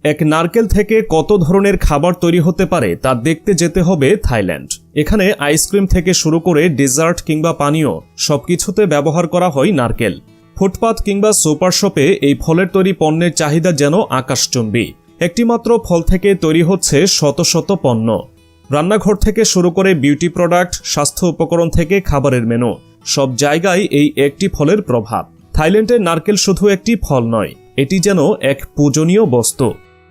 এক নারকেল থেকে কত ধরনের খাবার তৈরি হতে পারে তা দেখতে যেতে হবে থাইল্যান্ড। এখানে আইসক্রিম থেকে শুরু করে ডেজার্ট কিংবা পানীয় সবকিছুতে ব্যবহার করা হয় নারকেল। ফুটপাত কিংবা সুপার শপে এই ফলের তৈরি পণ্যের চাহিদা যেন আকাশচুম্বী। একটিমাত্র ফল থেকে তৈরি হচ্ছে শত শত পণ্য। রান্নাঘর থেকে শুরু করে বিউটি প্রোডাক্ট, স্বাস্থ্য উপকরণ থেকে খাবারের মেনু, সব জায়গায় এই একটি ফলের প্রভাব। থাইল্যান্ডের নারকেল শুধু একটি ফল নয়, এটি যেন এক পূজনীয় বস্তু।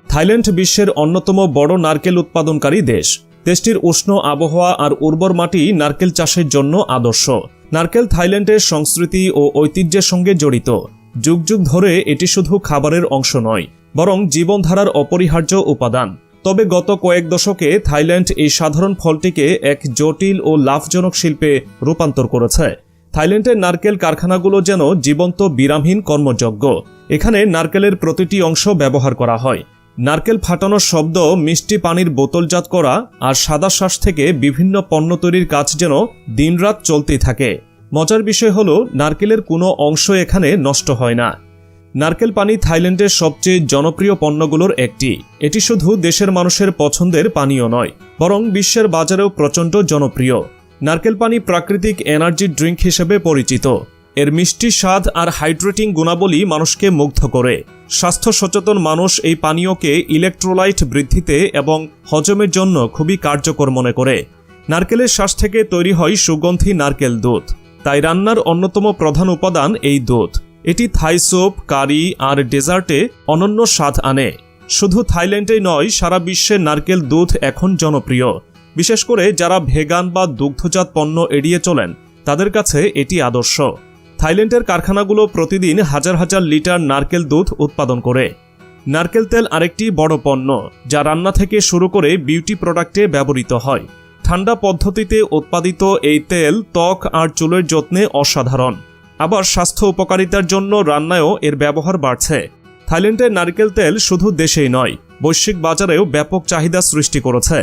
থাইল্যান্ড বিশ্বের অন্যতম বড় নারকেল উৎপাদনকারী দেশ। দেশটির উষ্ণ আবহাওয়া আর উর্বর মাটি নারকেল চাষের জন্য আদর্শ। নারকেল থাইল্যান্ডের সংস্কৃতি ও ঐতিহ্যের সঙ্গে জড়িত। যুগ যুগ ধরে এটি শুধু খাবারের অংশ নয়, বরং জীবনধারার অপরিহার্য উপাদান। তবে গত কয়েক দশকে থাইল্যান্ড এই সাধারণ ফলটিকে এক জটিল ও লাভজনক শিল্পে রূপান্তর করেছে। থাইল্যান্ডের নারকেল কারখানাগুলো যেন জীবন্ত বিরামহীন কর্মযজ্ঞ। এখানে নারকেলের প্রতিটি অংশ ব্যবহার করা হয়। নারকেল ফাটানোর শব্দ, মিষ্টি পানির বোতলজাত করা আর সাদা শ্বাস থেকে বিভিন্ন পণ্য তৈরির কাজ যেন দিনরাত চলতেই থাকে। মজার বিষয় হলো নারকেলের কোনো অংশ এখানে নষ্ট হয় না। নারকেল পানি থাইল্যান্ডের সবচেয়ে জনপ্রিয় পণ্যগুলোর একটি। এটি শুধু দেশের মানুষের পছন্দের পানীয় নয়, বরং বিশ্বের বাজারেও প্রচণ্ড জনপ্রিয়। নারকেল পানি প্রাকৃতিক এনার্জি ড্রিঙ্ক হিসেবে পরিচিত। এর মিষ্টি স্বাদ আর হাইড্রেটিং গুণাবলী মানুষকে মুগ্ধ করে। স্বাস্থ্য সচেতন মানুষ এই পানীয়কে ইলেকট্রোলাইট বৃদ্ধিতে এবং হজমের জন্য খুবই কার্যকর মনে করে। নারকেলের শ্বাস থেকে তৈরি হয় সুগন্ধি নারকেল দুধ। তাই রান্নার অন্যতম প্রধান উপাদান এই দুধ। এটি থাই স্যুপ, কারি আর ডেজার্টে অনন্য স্বাদ আনে। শুধু থাইল্যান্ডেই নয়, সারা বিশ্বে নারকেল দুধ এখন জনপ্রিয়। বিশেষ করে যারা ভেগান বা দুগ্ধজাত পণ্য এড়িয়ে চলেন, তাদের কাছে এটি আদর্শ। থাইল্যান্ডের কারখানাগুলো প্রতিদিন হাজার হাজার লিটার নারকেল দুধ উৎপাদন করে। নারকেল তেল আরেকটি বড় পণ্য, যা রান্না থেকে শুরু করে বিউটি প্রোডাক্টে ব্যবহৃত হয়। ঠান্ডা পদ্ধতিতে উৎপাদিত এই তেল ত্বক আর চুলের যত্নে অসাধারণ। আবার স্বাস্থ্য উপকারিতার জন্য রান্নায়ও এর ব্যবহার বাড়ছে। থাইল্যান্ডের নারকেল তেল শুধু দেশেই নয়, বৈশ্বিক বাজারেও ব্যাপক চাহিদা সৃষ্টি করেছে।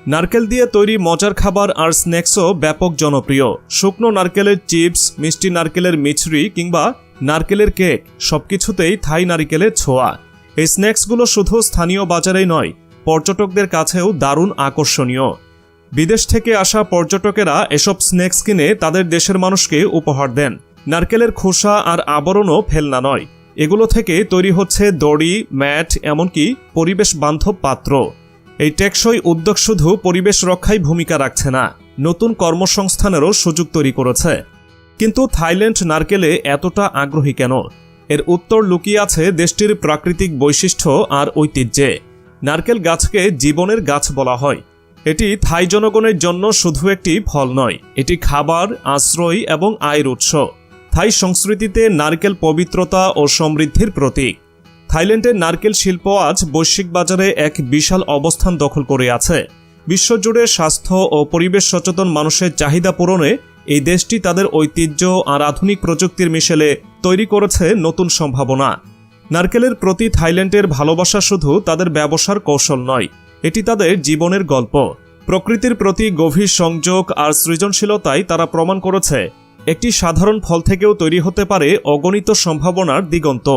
নারকেল দিয়ে তৈরি মজার খাবার আর স্ন্যাক্সও ব্যাপক জনপ্রিয়। শুকনো নারকেলের চিপস, মিষ্টি নারকেলের মিছরি কিংবা নারকেলের কেক, সবকিছুতেই থাই নারকেলের ছোঁয়া। এই স্ন্যাক্সগুলো শুধু স্থানীয় বাজারেই নয়, পর্যটকদের কাছেও দারুণ আকর্ষণীয়। বিদেশ থেকে আসা পর্যটকেরা এসব স্ন্যাক্স কিনে তাদের দেশের মানুষকে উপহার দেন। নারকেলের খোসা আর আবরণও ফেলনা নয়, এগুলো থেকে তৈরি হচ্ছে দড়ি, ম্যাট, এমনকি পরিবেশ বান্ধব পাত্র। এই টেকসই উদ্যোগ শুধু পরিবেশ রক্ষায় ভূমিকা রাখছে না, নতুন কর্মসংস্থানেরও সুযোগ তৈরি করেছে। কিন্তু থাইল্যান্ড নারকেলে এতটা আগ্রহী কেন? এর উত্তর লুকিয়ে আছে দেশটির প্রাকৃতিক বৈশিষ্ট্য আর ঐতিহ্যে। নারকেল গাছকে জীবনের গাছ বলা হয়। এটি থাই জনগণের জন্য শুধু একটি ফল নয়, এটি খাবার, আশ্রয় এবং আয়ের উৎস। থাই সংস্কৃতিতে নারকেল পবিত্রতা ও সমৃদ্ধির প্রতীক। থাইল্যান্ডের নারকেল শিল্প আজ বৈশ্বিক বাজারে এক বিশাল অবস্থান দখল করে আছে। বিশ্বজুড়ে স্বাস্থ্য ও পরিবেশ সচেতন মানুষের চাহিদা পূরণে এই দেশটি তাদের ঐতিহ্য আর আধুনিক প্রযুক্তির মিশেলে তৈরি করেছে নতুন সম্ভাবনা। নারকেলের প্রতি থাইল্যান্ডের ভালোবাসা শুধু তাদের ব্যবসার কৌশল নয়, এটি তাদের জীবনের গল্প। প্রকৃতির প্রতি গভীর সংযোগ আর সৃজনশীলতায় তারা প্রমাণ করেছে একটি সাধারণ ফল থেকেও তৈরি হতে পারে অগণিত সম্ভাবনার দিগন্ত।